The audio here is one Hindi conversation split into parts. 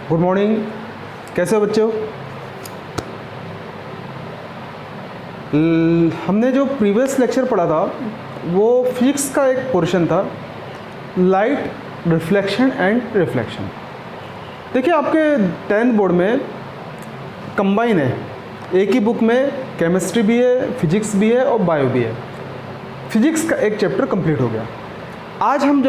गुड मॉर्निंग, कैसे हो बच्चों? हमने जो प्रीवियस लेक्चर पढ़ा था वो फिजिक्स का एक पोर्शन था, लाइट रिफ्लेक्शन एंड रिफ्लेक्शन। देखिए आपके 10th बोर्ड में कंबाइन है, एक ही बुक में केमिस्ट्री भी है, फिजिक्स भी है और बायो भी है। फिजिक्स का एक चैप्टर कंप्लीट हो गया। आज हम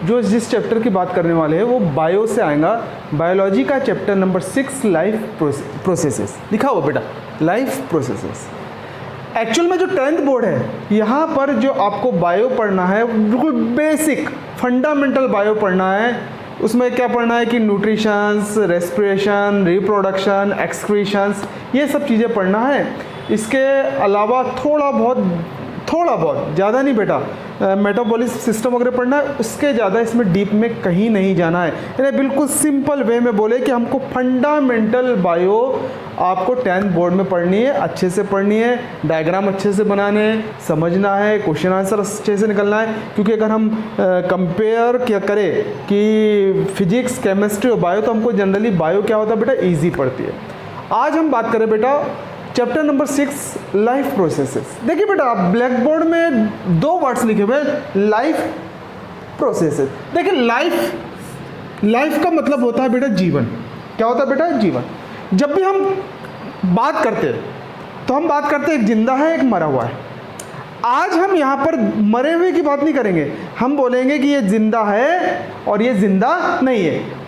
जिस चैप्टर की बात करने वाले हैं वो बायो से आएगा। बायोलॉजी का चैप्टर नंबर 6 लाइफ प्रोसेसेस लिखा हुआ बेटा, लाइफ प्रोसेसेस। एक्चुअल में जो 10th बोर्ड है यहाँ पर जो आपको बायो पढ़ना है बिल्कुल बेसिक फंडामेंटल बायो पढ़ना है। उसमें क्या पढ़ना है कि न्यूट्रिशंस, रेस्पिरेशन, रिप्रोडक्शन, एक्सक्रीशंस, ये सब चीज़ें पढ़ना है। इसके अलावा थोड़ा बहुत ज़्यादा नहीं बेटा, मेटाबॉलिज्म सिस्टम वगैरह पढ़ना है। उसके ज़्यादा इसमें डीप में कहीं नहीं जाना है। यानी बिल्कुल सिंपल वे में बोले कि हमको फंडामेंटल बायो आपको 10th बोर्ड में पढ़नी है, अच्छे से पढ़नी है, डायग्राम अच्छे से बनाने हैं, समझना है, क्वेश्चन आंसर अच्छे से निकलना है। क्योंकि अगर हम कंपेयर क्या करें कि फिजिक्स, केमिस्ट्री और बायो, तो हमको जनरली बायो क्या होता है बेटा, ईजी पड़ती है। आज हम बात करें बेटा चैप्टर नंबर 6 लाइफ प्रोसेसेस। देखिए बेटा आप ब्लैक बोर्ड में 2 वर्ड्स लिखे हुए, लाइफ प्रोसेसेस। देखिए लाइफ का मतलब होता है बेटा जीवन। क्या होता है बेटा? जीवन। जब भी हम बात करते हैं तो हम बात करते हैं एक जिंदा है, एक मरा हुआ है। आज हम यहाँ पर मरे हुए की बात नहीं करेंगे, हम बोलेंगे कि ये जिंदा है और ये जिंदा नहीं है।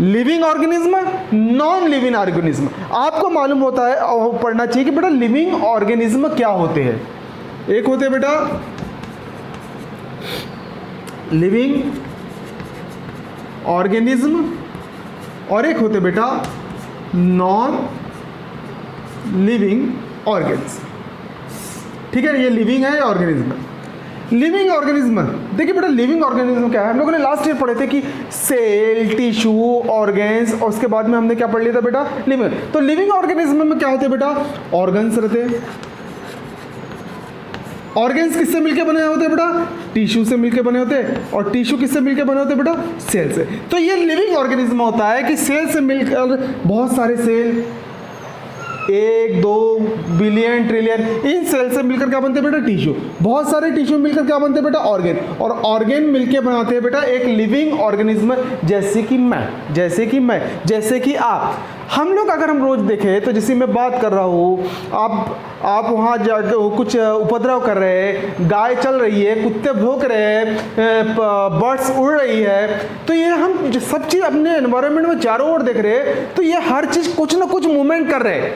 Living organism, non living organism. आपको मालूम होता है और पढ़ना चाहिए कि बेटा लिविंग ऑर्गेनिज्म क्या होते हैं। एक होते हैं बेटा लिविंग ऑर्गेनिज्म और एक होते बेटा नॉन लिविंग ऑर्गेनिज्म। ठीक है, ये लिविंग है, ऑर्गेनिज्म। लिविंग ऑर्गेनिज्म, देखिए बेटा लिविंग ऑर्गेनिज्म क्या है। हम लोगों ने लास्ट ईयर पढ़े थे कि सेल, टिश्यू, ऑर्गेन्स, और उसके बाद में हमने क्या पढ़ लिया था बेटा, लिविंग। तो लिविंग ऑर्गेनिज्म में क्या होते हैं बेटा, ऑर्गन्स रहते हैं। ऑर्गेन्स किससे मिलके बने होते हैं बेटा? टिश्यू से मिलके बने होते हैं। और टिश्यू किससे मिलके बने होते हैं बेटा? सेल से। तो ये लिविंग ऑर्गेनिज्म होता है कि सेल से मिलकर बहुत सारे सेल, 1, 2 बिलियन, ट्रिलियन, इन सेल से मिलकर क्या बनते हैं बेटा? टिश्यू। बहुत सारे टिश्यू मिलकर क्या बनते हैं बेटा? ऑर्गेन। और ऑर्गेन मिलके बनाते हैं बेटा एक लिविंग ऑर्गेनिज्म, जैसे कि मैं, जैसे कि आप। हम लोग अगर हम रोज देखें तो जैसे मैं बात कर रहा हूँ, आप वहाँ जाकर कुछ उपद्रव कर रहे हैं, गाय चल रही है, कुत्ते भौंक रहे हैं, बर्ड्स उड़ रही है, तो ये हम सब चीज़ अपने एनवायरनमेंट में चारों ओर देख रहे हैं, तो ये हर चीज़ कुछ ना कुछ मूवमेंट कर रहे हैं।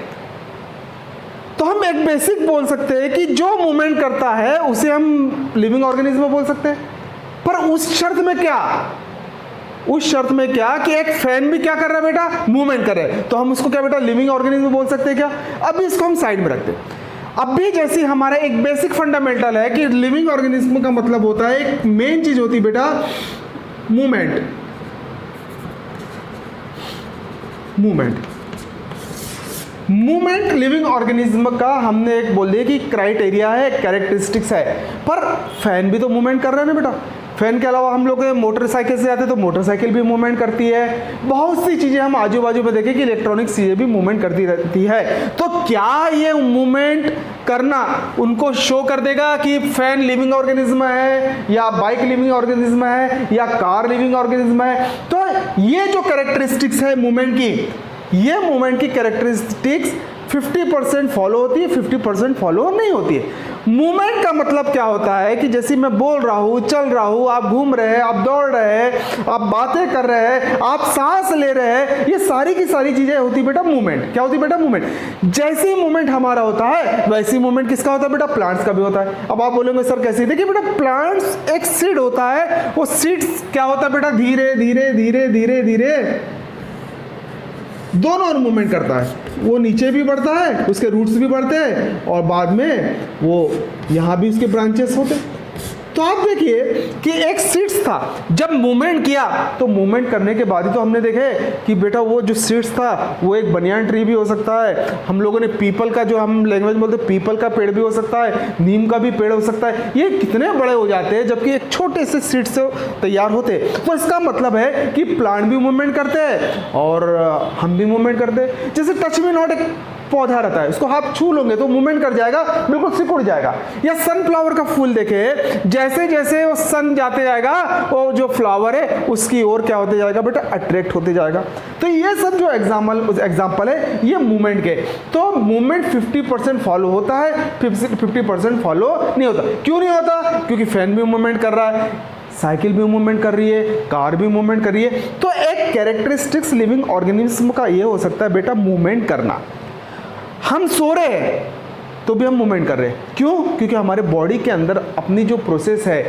तो हम एक बेसिक बोल सकते हैं कि जो मूवमेंट करता है उसे हम लिविंग ऑर्गेनिज्म बोल सकते हैं। पर उस शर्त में क्या कि एक फैन भी क्या कर रहा है बेटा? मूवमेंट कर रहा है, तो हम उसको क्या बेटा लिविंग ऑर्गेनिज्म बोल सकते हैं क्या? अभी इसको हम साइड में रखते हैं। अब भी जैसे हमारा एक बेसिक फंडामेंटल है कि लिविंग ऑर्गेनिज्म का मतलब होता है, एक मेन चीज होती है बेटा मूवमेंट लिविंग ऑर्गेनिज्म का हमने एक बोल दिया कि क्राइटेरिया है, कैरेक्टरिस्टिक्स है। पर फैन भी तो मूवमेंट कर रहा है ना बेटा। फैन के अलावा हम लोग मोटरसाइकिल से जाते हैं तो मोटरसाइकिल भी मूवमेंट करती है। बहुत सी चीज़ें हम आजू बाजू में देखें कि इलेक्ट्रॉनिक चीज़ें भी मूवमेंट करती रहती है। तो क्या ये मूवमेंट करना उनको शो कर देगा कि फैन लिविंग ऑर्गेनिज्म है, या बाइक लिविंग ऑर्गेनिज्म है, या कार लिविंग ऑर्गेनिज्म है? तो ये जो कैरेक्टरिस्टिक्स है मूवमेंट की, ये मूवमेंट की कैरेक्टरिस्टिक्स 50% फॉलो होती है, 50% फॉलो नहीं होती है। मूवमेंट का मतलब क्या होता है कि जैसे मैं बोल रहा हूँ, चल रहा हूँ, आप घूम रहे हैं, आप दौड़ रहे हैं, आप बातें कर रहे हैं, आप सांस ले रहे हैं, ये सारी की सारी चीजें होती बेटा मूवमेंट। क्या होती बेटा? मूवमेंट। जैसे ही मूवमेंट हमारा होता है वैसे ही मूवमेंट किसका होता है बेटा? प्लांट्स का भी होता है। अब आप बोलेंगे सर कैसे? देखिए बेटा प्लांट्स एक सीड होता है, वो सीड्स क्या होता है बेटा? धीरे धीरे धीरे धीरे धीरे दोनों ओर मूवमेंट करता है। वो नीचे भी बढ़ता है, उसके रूट्स भी बढ़ते हैं, और बाद में वो यहाँ भी उसके ब्रांचेस होते हैं। तो आप देखिए कि एक सीड्स था, जब मूवमेंट किया तो मूवमेंट करने के बाद ही तो हमने देखे कि बेटा वो जो सीड्स था वो एक बनियान ट्री भी हो सकता है, हम लोगों ने पीपल का, जो हम लैंग्वेज बोलते हैं पीपल का पेड़ भी हो सकता है, नीम का भी पेड़ हो सकता है, ये कितने बड़े हो जाते हैं जबकि एक छोटे से सीड से तैयार होते। तो इसका मतलब है कि प्लांट भी मूवमेंट करते हैं और हम भी मूवमेंट करते हैं। जैसे टच मी नॉट, एक पौधा रहता है, उसको हाथ छू लोगे तो मूवमेंट कर जाएगा, बिल्कुल सिकुड़ जाएगा। या सनफ्लावर का फूल देखे, जैसे जैसे वो सन जाते जाएगा वो जो फ्लावर है उसकी ओर क्या होते जाएगा बेटा, अट्रैक्ट होते जाएगा। तो ये सब जो एग्जाम्पल है ये मूवमेंट के। तो मूवमेंट 50% फॉलो होता है, 50% फॉलो नहीं होता। क्यों नहीं होता? क्योंकि फैन भी मूवमेंट कर रहा है, साइकिल भी मूवमेंट कर रही है, कार भी मूवमेंट कर रही है। तो एक कैरेक्टरिस्टिक्स लिविंग ऑर्गेनिज्म का ये हो सकता है बेटा मूवमेंट करना। हम सो रहे हैं तो भी हम मूवमेंट कर रहे हैं, क्यों? क्योंकि हमारे बॉडी के अंदर अपनी जो प्रोसेस है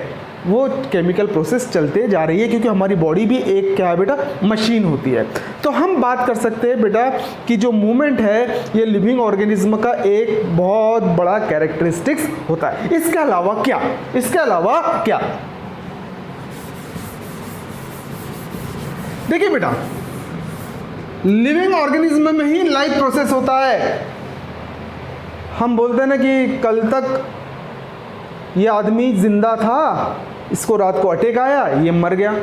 वो केमिकल प्रोसेस चलते जा रही है, क्योंकि हमारी बॉडी भी एक क्या है बेटा, मशीन होती है। तो हम बात कर सकते हैं बेटा कि जो मूवमेंट है ये लिविंग ऑर्गेनिज्म का एक बहुत बड़ा कैरेक्टरिस्टिक्स होता है। इसके अलावा क्या, इसके अलावा क्या? देखिए बेटा, लिविंग ऑर्गेनिज्म में ही लाइफ प्रोसेस होता है। हम बोलते हैं ना कि कल तक ये आदमी जिंदा था, इसको रात को अटैक आया, ये मर गया।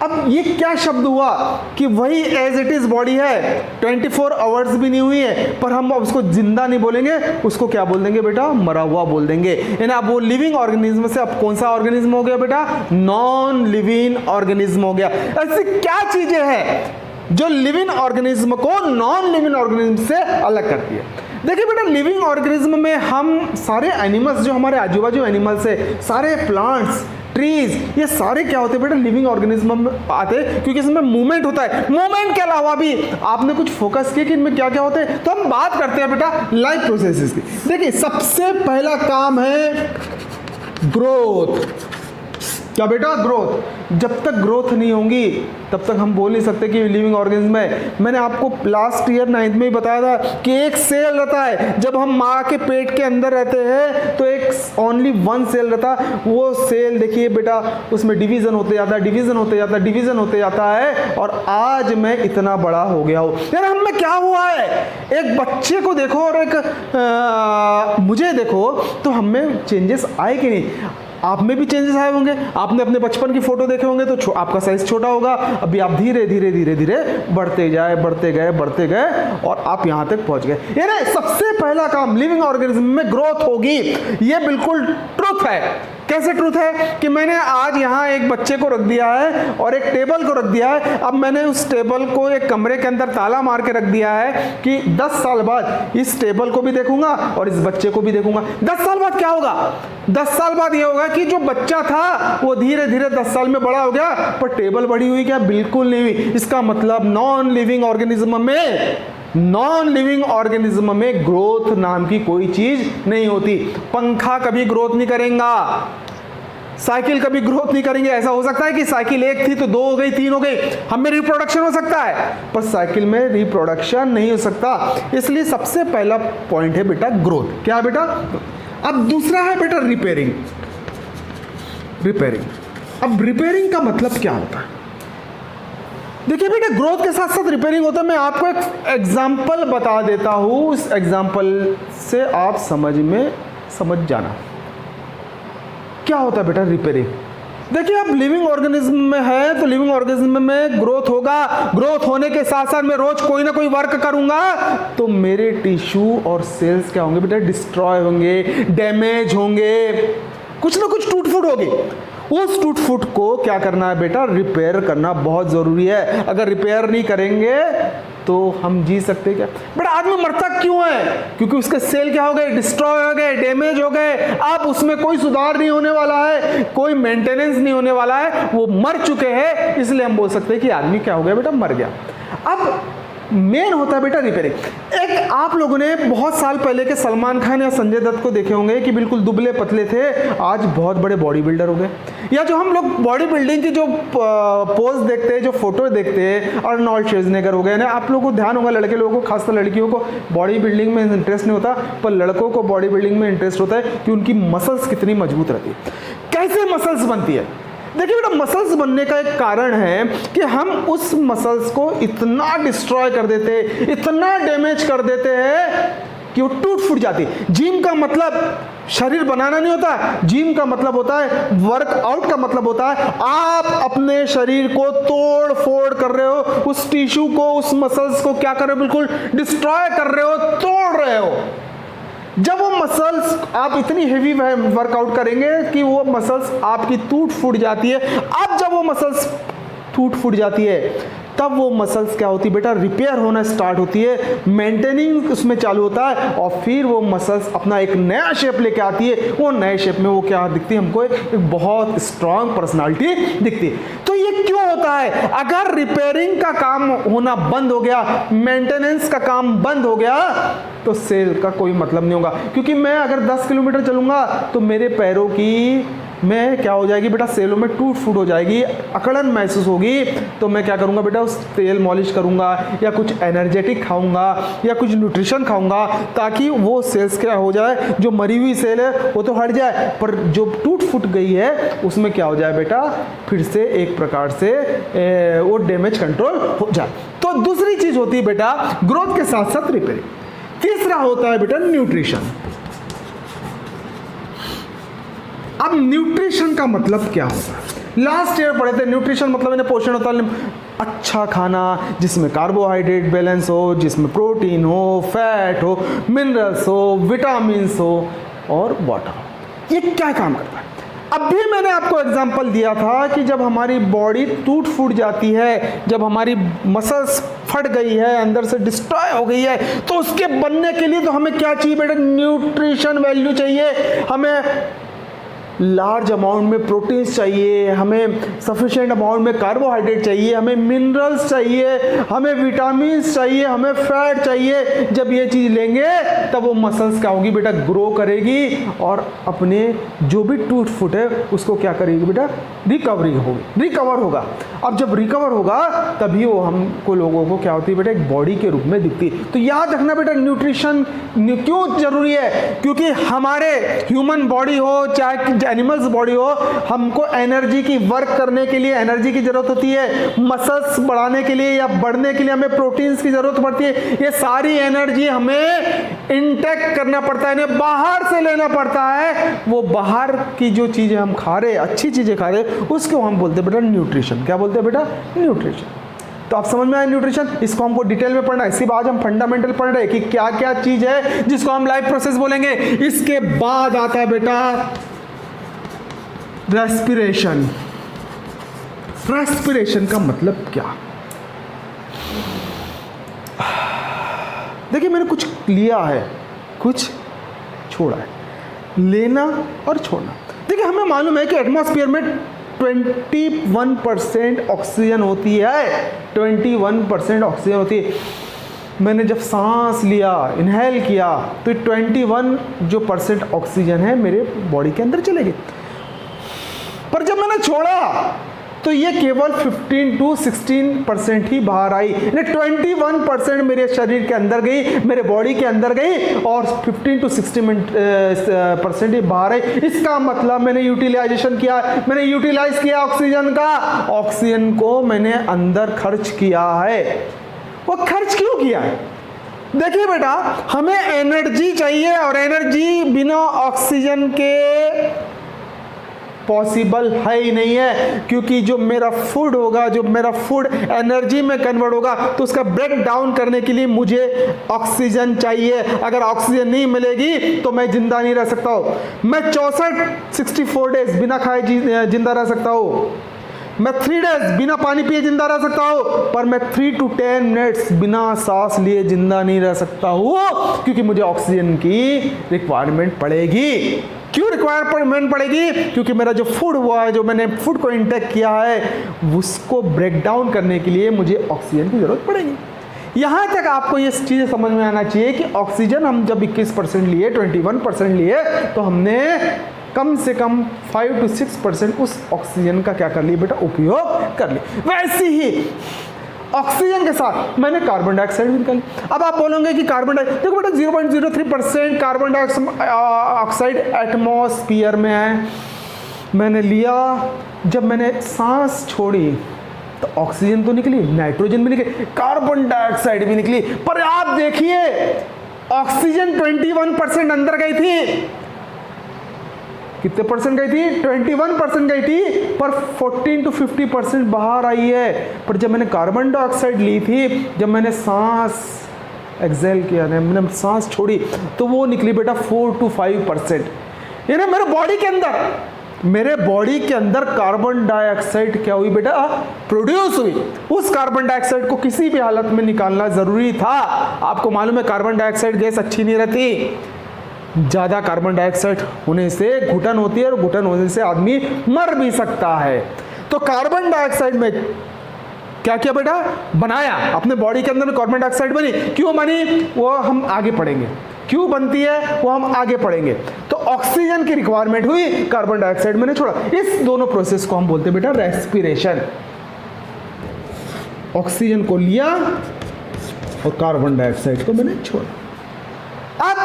अब ये क्या शब्द हुआ कि वही एज इट इज बॉडी है, 24 आवर्स भी नहीं हुई है, पर हम उसको जिंदा नहीं बोलेंगे, उसको क्या बोल देंगे बेटा, मरा हुआ बोल देंगे। यानी अब वो लिविंग ऑर्गेनिज्म से अब कौन सा ऑर्गेनिज्म हो गया बेटा, नॉन लिविंग ऑर्गेनिज्म हो गया। ऐसी क्या चीजें हैं जो लिविंग ऑर्गेनिज्म को नॉन लिविंग ऑर्गेनिज्म से अलग करती है? देखिए बेटा, लिविंग ऑर्गेनिज्म में हम सारे एनिमल्स, जो हमारे आजू बाजू एनिमल्स है, सारे प्लांट्स, ट्रीज, ये सारे क्या होते हैं बेटा, लिविंग ऑर्गेनिज्म में आते हैं, क्योंकि इसमें मूवमेंट होता है। मूवमेंट के अलावा भी आपने कुछ फोकस किया कि इनमें क्या क्या होते हैं, तो हम बात करते हैं बेटा लाइफ प्रोसेसेस की। देखिए सबसे पहला काम है ग्रोथ। क्या बेटा, ग्रोथ। जब तक ग्रोथ नहीं होगी तब तक हम बोल नहीं सकते कि लिविंग ऑर्गेनिज्म है। मैंने आपको लास्ट ईयर 9th में ही बताया था कि एक सेल रहता है, जब हम माँ के पेट के अंदर रहते हैं तो एक ओनली 1 सेल रहता है। वो सेल देखिए बेटा, उसमें डिवीजन होते जाता है, डिवीजन होते जाता है, डिवीजन होते जाता है, और आज मैं इतना बड़ा हो गया हूँ। यार हम में क्या हुआ है, एक बच्चे को देखो और एक मुझे देखो, तो हम में चेंजेस आए कि नहीं? आप में भी चेंजेस आए होंगे। आपने अपने बचपन की फोटो देखे होंगे तो आपका साइज छोटा होगा, अभी आप धीरे धीरे धीरे धीरे बढ़ते गए और आप यहां तक पहुंच गए। यानी सबसे पहला काम लिविंग ऑर्गेनिज्म में ग्रोथ होगी, ये बिल्कुल ट्रुथ है। कैसे ट्रुथ है कि मैंने आज यहाँ एक बच्चे को रख दिया है और एक टेबल को रख दिया है। अब मैंने उस टेबल को एक कमरे के अंदर ताला मार के रख दिया है कि 10 साल बाद इस टेबल को भी देखूंगा और इस बच्चे को भी देखूंगा। 10 साल बाद क्या होगा? 10 साल बाद ये होगा कि जो बच्चा था वो धीरे धीरे 10 साल में बड़ा हो गया, पर टेबल बड़ी हुई क्या? बिल्कुल नहीं हुई। इसका मतलब नॉन लिविंग ऑर्गेनिज्म में ग्रोथ नाम की कोई चीज नहीं होती। पंखा कभी ग्रोथ नहीं करेगा, साइकिल कभी ग्रोथ नहीं करेंगे। ऐसा हो सकता है कि साइकिल 1 थी तो 2 हो गई, 3 हो गई, हम में रिप्रोडक्शन हो सकता है, पर साइकिल में रिप्रोडक्शन नहीं हो सकता। इसलिए सबसे पहला पॉइंट है बेटा ग्रोथ। क्या है बेटा? अब दूसरा है बेटा रिपेयरिंग। अब रिपेयरिंग का मतलब क्या होता है? देखिए बेटा, ग्रोथ के साथ साथ रिपेयरिंग होता है। मैं आपको एक एग्जाम्पल बता देता हूं, उस एग्जाम्पल से आप समझ जाना क्या होता है बेटा रिपेयरिंग। देखिए, अब लिविंग ऑर्गेनिज्म में है तो लिविंग ऑर्गेनिज्म में ग्रोथ होगा। ग्रोथ होने के साथ साथ मैं रोज कोई ना कोई वर्क करूंगा तो मेरे टिश्यू और सेल्स क्या होंगे बेटा? डिस्ट्रॉय होंगे, डैमेज होंगे, कुछ ना कुछ टूट फूट होगी। उस टूट फूट को क्या करना है बेटा? रिपेयर करना बहुत जरूरी है। अगर रिपेयर नहीं करेंगे तो हम जी सकते क्या? बेटा आदमी मरता क्यों है? क्योंकि उसके सेल क्या हो गए? डिस्ट्रॉय हो गए, डैमेज हो गए। अब उसमें कोई सुधार नहीं होने वाला है, कोई मेंटेनेंस नहीं होने वाला है, वो मर चुके हैं। इसलिए हम बोल सकते हैं कि आदमी क्या हो गया बेटा? मर गया। अब मेन होता है बेटा रिपेयरिंग। एक आप लोगों ने बहुत साल पहले के सलमान खान या संजय दत्त को देखे होंगे कि बिल्कुल दुबले पतले थे, आज बहुत बड़े बॉडी बिल्डर हो गए। या जो हम लोग बॉडी बिल्डिंग की जो पोज देखते हैं, जो फोटो देखते हैं, अर्नोल्ड श्वार्ज़नेगर हो गए ना। आप लोगों को ध्यान होगा, लड़के लोगों को, खासकर लड़कियों को बॉडी बिल्डिंग में इंटरेस्ट नहीं होता, पर लड़कों को बॉडी बिल्डिंग में इंटरेस्ट होता है कि उनकी मसल्स कितनी मजबूत रहती है। कैसे मसल्स बनती है? देखिए बेटा, मसल्स बनने का एक कारण है कि हम उस मसल्स को इतना डिस्ट्रॉय कर देते हैं, इतना डैमेज कर देते हैं कि वो टूट फूट जाती है। जिम का मतलब शरीर बनाना नहीं होता, जिम का मतलब होता है, वर्कआउट का मतलब होता है आप अपने शरीर को तोड़ फोड़ कर रहे हो, उस टिश्यू को, उस मसल्स को क्या कर रहे हो, बिल्कुल डिस्ट्रॉय कर रहे हो, तोड़ रहे हो। जब वो मसल्स आप इतनी हेवी वर्कआउट करेंगे कि वो मसल्स आपकी टूट फूट जाती है। अब जब वो मसल्स टूट फूट जाती है तब वो मसल्स क्या होती है बेटा, रिपेयर होना स्टार्ट होती है, मेंटेनिंग उसमें चालू होता है और फिर वो मसल्स अपना एक नया शेप लेके आती है। वो नए शेप में वो क्या दिखती है, हमको एक बहुत स्ट्रांग पर्सनालिटी दिखती है। तो ये क्यों होता है? अगर रिपेयरिंग का काम होना बंद हो गया, मेंटेनेंस का काम बंद हो गया, तो सेल का कोई मतलब नहीं होगा। क्योंकि मैं अगर 10 किलोमीटर चलूंगा तो मेरे पैरों की मैं क्या हो जाएगी बेटा, सेलों में टूट फूट हो जाएगी, अकड़न महसूस होगी। तो मैं क्या करूंगा बेटा, उस तेल मॉलिश करूंगा या कुछ एनर्जेटिक खाऊंगा या कुछ न्यूट्रिशन खाऊंगा, ताकि वो सेल्स क्या हो जाए, जो मरी हुई सेल है वो तो हट जाए, पर जो टूट फूट गई है उसमें क्या हो जाए बेटा, फिर से एक प्रकार से वो डैमेज कंट्रोल हो जाए। तो दूसरी चीज होती है बेटा ग्रोथ के साथ साथ रिपेयरिंग। तीसरा होता है बेटा न्यूट्रिशन। अब न्यूट्रिशन का मतलब क्या होता है? लास्ट ईयर पढ़े थे न्यूट्रिशन मतलब इन्हें पोषण होता है अच्छा खाना जिसमें कार्बोहाइड्रेट बैलेंस हो, जिसमें प्रोटीन हो, फैट हो, मिनरल्स हो, विटामिन्स हो और वाटर हो। ये क्या काम करता है? अभी मैंने आपको एग्जांपल दिया था कि जब हमारी बॉडी टूट फूट जाती है, जब हमारी मसल्स फट गई है, अंदर से डिस्ट्रॉय हो गई है, तो उसके बनने के लिए तो हमें क्या चाहिए बेटा, न्यूट्रिशन वैल्यू चाहिए। हमें लार्ज अमाउंट में प्रोटीन्स चाहिए, हमें सफिशिएंट अमाउंट में कार्बोहाइड्रेट चाहिए, हमें मिनरल्स चाहिए, हमें विटामिन्स चाहिए, हमें फैट चाहिए। जब ये चीज़ लेंगे तब वो मसल्स क्या होगी बेटा, ग्रो करेगी और अपने जो भी टूट फूट है उसको क्या करेगी बेटा, रिकवर होगा। अब जब रिकवर होगा तभी वो हमको लोगों को क्या होती है बेटा, एक बॉडी के रूप में दिखती है। तो याद रखना बेटा न्यूट्रिशन क्यों जरूरी है, क्योंकि हमारे ह्यूमन बॉडी हो चाहे एनिमल्स बॉडी हो, हमको एनर्जी की वर्क करने के लिए एनर्जी की जरूरत होती है, मसल्स बढ़ाने के लिए या बढ़ने के लिए हमें प्रोटीन्स की जरूरत पड़ती है। ये सारी एनर्जी हमें इंटेक करना पड़ता है, इन्हें बाहर से लेना पड़ता है। वो बाहर की जो चीजें हम खा रहे, अच्छी चीजें खा रहे, उसको हम बोलते हैं बेटा न्यूट्रिशन। क्या बोलते हैं बेटा, न्यूट्रिशन। तो आप समझ में आया न्यूट्रिशन, इसको हमको डिटेल में पढ़ना है। सिर्फ आज हम फंडामेंटल पढ़ रहे हैं कि क्या क्या चीज है जिसको हम लाइफ प्रोसेस बोलेंगे। इसके बाद आता है बेटा रेस्पिरेशन। रेस्पिरेशन का मतलब क्या? देखिए मैंने कुछ लिया है, कुछ छोड़ा है, लेना और छोड़ना। देखिए हमें मालूम है कि एटमॉस्फेयर में 21% ऑक्सीजन होती है, 21% ऑक्सीजन होती है। मैंने जब सांस लिया, इनहेल किया, तो 21% ऑक्सीजन है मेरे बॉडी के अंदर चले गई। पर जब मैंने छोड़ा तो ये केवल 15 to 16% ही बाहर आई। 21% मेरे शरीर के अंदर गई, मेरे बॉडी के अंदर गई और 15 to 16% ही बाहर आई। इसका मतलब मैंने यूटिलाइजेशन किया, मैंने यूटिलाइज किया ऑक्सीजन का, ऑक्सीजन को मैंने अंदर खर्च किया है। वो खर्च क्यों किया है? देखिए बेटा, हमें एनर्जी चाहिए और एनर्जी बिना ऑक्सीजन के पॉसिबल है ही नहीं है, क्योंकि जो मेरा फूड होगा, जो मेरा फूड एनर्जी में कन्वर्ट होगा, तो उसका ब्रेक डाउन करने के लिए मुझे ऑक्सीजन चाहिए। अगर ऑक्सीजन नहीं मिलेगी तो मैं जिंदा नहीं रह सकता हूँ। मैं 64 डेज बिना खाए जिंदा रह सकता हूँ, मैं 3 डेज बिना पानी पिए जिंदा रह सकता हूँ, पर मैं 3 to 10 मिनट्स बिना सांस लिए जिंदा नहीं रह सकता हूँ, क्योंकि मुझे ऑक्सीजन की रिक्वायरमेंट पड़ेगी। क्यों रिक्वायरमेंट पड़ेगी? क्योंकि मेरा जो फूड हुआ है, जो मैंने फूड को इंटेक किया है, उसको ब्रेक डाउन करने के लिए मुझे ऑक्सीजन की जरूरत पड़ेगी। यहाँ तक आपको ये चीज़ें समझ में आना चाहिए कि ऑक्सीजन हम जब 21% लिए, 21% लिए, तो हमने कम से कम 5 to 6% उस ऑक्सीजन का क्या कर लिया बेटा, उपयोग कर लिया। वैसे ही ऑक्सीजन के साथ मैंने कार्बन डाइऑक्साइड भी निकाली। अब आप बोलोगे कि कार्बन डाइऑक्साइड, देखो बेटा 0.03% कार्बन डाइऑक्साइड एटमॉस्फेयर में है, मैंने लिया, जब मैंने सांस छोड़ी तो ऑक्सीजन तो निकली, नाइट्रोजन भी निकली, कार्बन डाइऑक्साइड भी निकली। पर आप देखिए ऑक्सीजन 21% अंदर गई थी। कितने परसेंट गई थी? 21% गई थी, पर 14 to 50% बाहर आई है। पर जब मैंने कार्बन डाइऑक्साइड ली थी, जब मैंने सांस एक्सेल किया, मैंने सांस छोड़ी, तो वो निकली बेटा 4 to 5%। यानी मेरे बॉडी के अंदर कार्बन डाइऑक्साइड क्या हुई बेटा? प्रोड्यूस हुई। उस कार्बन डाइऑक्साइड को किसी भी हालत में निकालना जरूरी था। आपको मालूम है कार्बन डाइऑक्साइड गैस अच्छी नहीं रहती, ज़्यादा कार्बन डाइऑक्साइड होने से घुटन होती है और घुटन होने से आदमी मर भी सकता है। तो कार्बन डाइऑक्साइड में क्या किया बेटा? बनाया। अपने बॉडी के अंदर में कार्बन डाइऑक्साइड बनी। क्यों बनी वो हम आगे पढ़ेंगे, क्यों बनती है वो हम आगे पढ़ेंगे। तो ऑक्सीजन की रिक्वायरमेंट हुई, कार्बन डाइऑक्साइड मैंने छोड़ा। इस दोनों प्रोसेस को हम बोलते हैं बेटा रेस्पिरेशन। ऑक्सीजन को लिया और कार्बन डाइऑक्साइड को मैंने छोड़ा। अब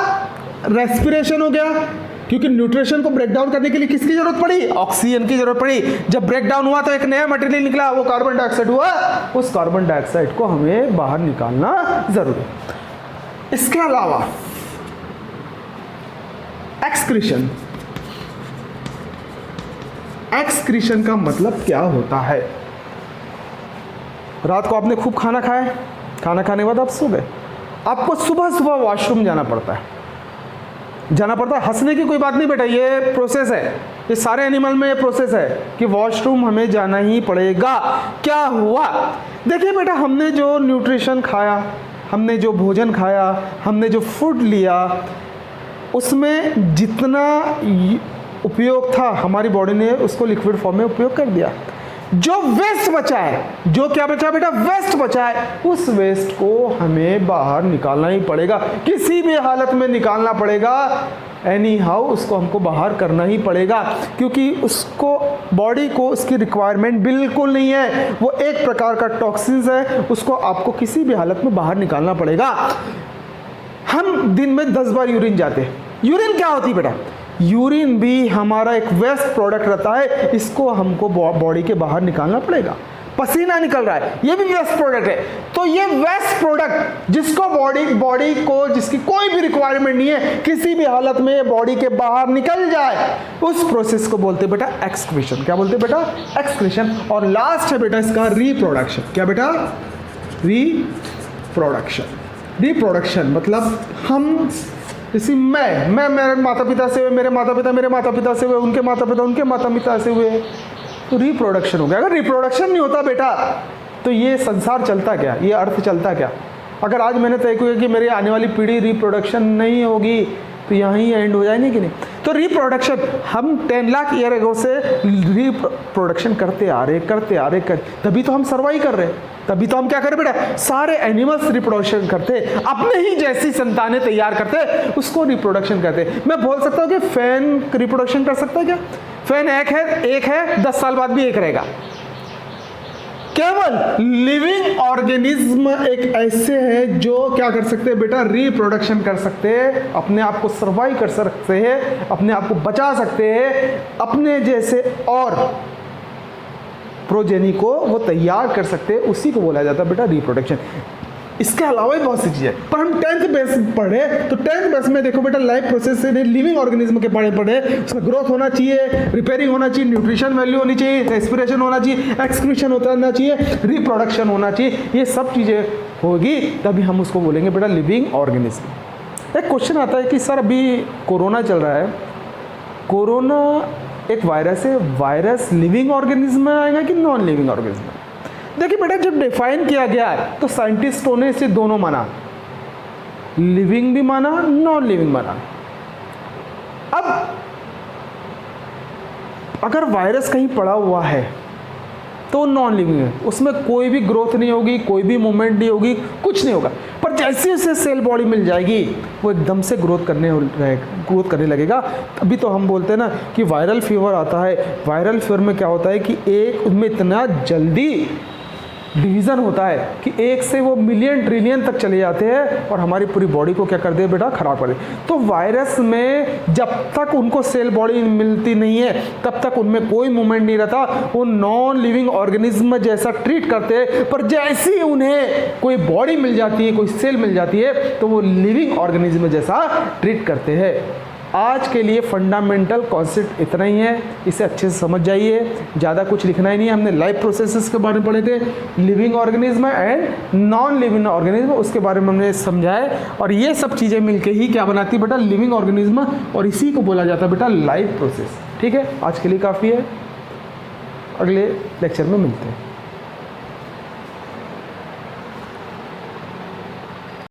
रेस्पिरेशन हो गया, क्योंकि न्यूट्रिशन को ब्रेक डाउन करने के लिए किसकी जरूरत पड़ी? ऑक्सीजन की जरूरत पड़ी। जब ब्रेक डाउन हुआ तो एक नया मटेरियल निकला, वो कार्बन डाइऑक्साइड हुआ। उस कार्बन डाइऑक्साइड को हमें बाहर निकालना जरूरी है। इसके अलावा एक्सक्रीशन। एक्सक्रीशन का मतलब क्या होता है? रात को आपने खूब खाना खाया, खाना खाने के बाद आप सो गए, आपको सुबह सुबह वॉशरूम जाना पड़ता है। हंसने की कोई बात नहीं बेटा, ये प्रोसेस है, ये सारे एनिमल में ये प्रोसेस है कि वॉशरूम हमें जाना ही पड़ेगा। क्या हुआ? देखिए बेटा, हमने जो न्यूट्रिशन खाया, हमने जो भोजन खाया, हमने जो फूड लिया, उसमें जितना उपयोग था हमारी बॉडी ने उसको लिक्विड फॉर्म में उपयोग कर दिया। जो वेस्ट बचा है, जो क्या बचा बेटा? वेस्ट बचा है। उस वेस्ट को हमें बाहर निकालना ही पड़ेगा, किसी भी हालत में निकालना पड़ेगा। एनी हाउ उसको हमको बाहर करना ही पड़ेगा, क्योंकि उसको बॉडी को उसकी रिक्वायरमेंट बिल्कुल नहीं है। वो एक प्रकार का टॉक्सिन्स है, उसको आपको किसी भी हालत में बाहर निकालना पड़ेगा। हम दिन में 10 बार यूरिन जाते हैं। यूरिन क्या होती है बेटा? यूरिन भी हमारा एक वेस्ट प्रोडक्ट रहता है, इसको हमको बॉडी के बाहर निकालना पड़ेगा। पसीना निकल रहा है, ये भी वेस्ट प्रोडक्ट है। तो ये वेस्ट प्रोडक्ट जिसको बॉडी को जिसकी कोई भी रिक्वायरमेंट नहीं है, किसी भी हालत में बॉडी के बाहर निकल जाए, उस प्रोसेस को बोलते हैं बेटा एक्सक्रीशन। क्या बोलते हैं बेटा? एक्सक्रीशन। और लास्ट है बेटा इसका रिप्रोडक्शन। क्या बेटा? रिप्रोडक्शन। रिप्रोडक्शन मतलब हम, जैसे मैं मेरे माता पिता से हुए, मेरे माता पिता से हुए, उनके माता पिता से हुए, तो रिप्रोडक्शन हो गया। अगर रिप्रोडक्शन नहीं होता बेटा तो ये संसार चलता क्या, ये अर्थ चलता क्या? अगर आज मैंने तय किया कि मेरी आने वाली पीढ़ी रिप्रोडक्शन नहीं होगी तो यहाँ ही एंड हो जाएगी कि नहीं? तो रिप्रोडक्शन हम 10 लाख ईयर अगो से रिप्रोडक्शन करते आ रहे, तभी तो हम सर्वाइव कर रहे हैं। तभी तो हम क्या करें बेटा? सारे एनिमल्स रिप्रोडक्शन करते, अपने ही जैसी संतानें तैयार करते, उसको रिप्रोडक्शन करते। मैं बोल सकता हूँ कि फैन रिप्रोडक्शन कर सकता है क्या? फैन एक है 10 साल बाद भी एक रहेगा। केवल लिविंग ऑर्गेनिज्म एक ऐसे है जो क्या कर सकते हैं बेटा? रिप्रोडक्शन कर सकते हैं, अपने आप को सर्वाइव कर सकते हैं, अपने आप को बचा सकते हैं, अपने जैसे और प्रोजेनी को वो तैयार कर सकते हैं। उसी को बोला जाता है बेटा रिप्रोडक्शन। इसके अलावा भी बहुत सी चीज़ें, पर हम 10th बेस पढ़े तो 10th बेस में देखो बेटा लाइफ प्रोसेस से लिविंग ऑर्गेनिज्म के पढ़े, उसका ग्रोथ होना चाहिए, रिपेयरिंग होना चाहिए, न्यूट्रिशन वैल्यू होनी चाहिए, रेस्पिरेशन होना चाहिए, एक्सक्रीशन होना चाहिए, रिप्रोडक्शन होना चाहिए। ये सब चीज़ें होगी तभी हम उसको बोलेंगे बेटा लिविंग ऑर्गेनिज्म। एक क्वेश्चन आता है कि सर अभी कोरोना चल रहा है, कोरोना एक वायरस है, वायरस लिविंग ऑर्गेनिज्म में आएगा कि नॉन लिविंग ऑर्गेनिज्म में? देखिए बेटा जब डिफाइन किया गया है तो साइंटिस्टों ने इसे दोनों माना, लिविंग भी माना, नॉन लिविंग माना। अब अगर वायरस कहीं पड़ा हुआ है तो नॉन लिविंग है, उसमें कोई भी ग्रोथ नहीं होगी, कोई भी मूवमेंट नहीं होगी, कुछ नहीं होगा। पर जैसे उसे सेल बॉडी मिल जाएगी वो एकदम से ग्रोथ करने लगेगा। अभी तो हम बोलते हैं ना कि वायरल फीवर आता है। वायरल फीवर में क्या होता है कि एक उसमें इतना जल्दी डिवीज़न होता है कि 1 से वो मिलियन ट्रिलियन तक चले जाते हैं और हमारी पूरी बॉडी को क्या कर दे बेटा, खराब कर दे। तो वायरस में जब तक उनको सेल बॉडी मिलती नहीं है तब तक उनमें कोई मूवमेंट नहीं रहता, वो नॉन लिविंग ऑर्गेनिज्म जैसा ट्रीट करते हैं। पर जैसे ही उन्हें कोई बॉडी मिल जाती है, कोई सेल मिल जाती है, तो वो लिविंग ऑर्गेनिज्म जैसा ट्रीट करते हैं। आज के लिए फंडामेंटल कॉन्सेप्ट इतना ही है, इसे अच्छे से समझ जाइए, ज़्यादा कुछ लिखना ही नहीं है। हमने लाइफ प्रोसेसेस के बारे में पढ़े थे, living organism and non living organism, उसके बारे में हमने समझाया। और ये सब चीज़ें मिलके ही क्या बनाती है बेटा, लिविंग ऑर्गेनिज्म, और इसी को बोला जाता है बेटा लाइफ प्रोसेस। ठीक है, आज के लिए काफ़ी है, अगले लेक्चर में मिलते हैं।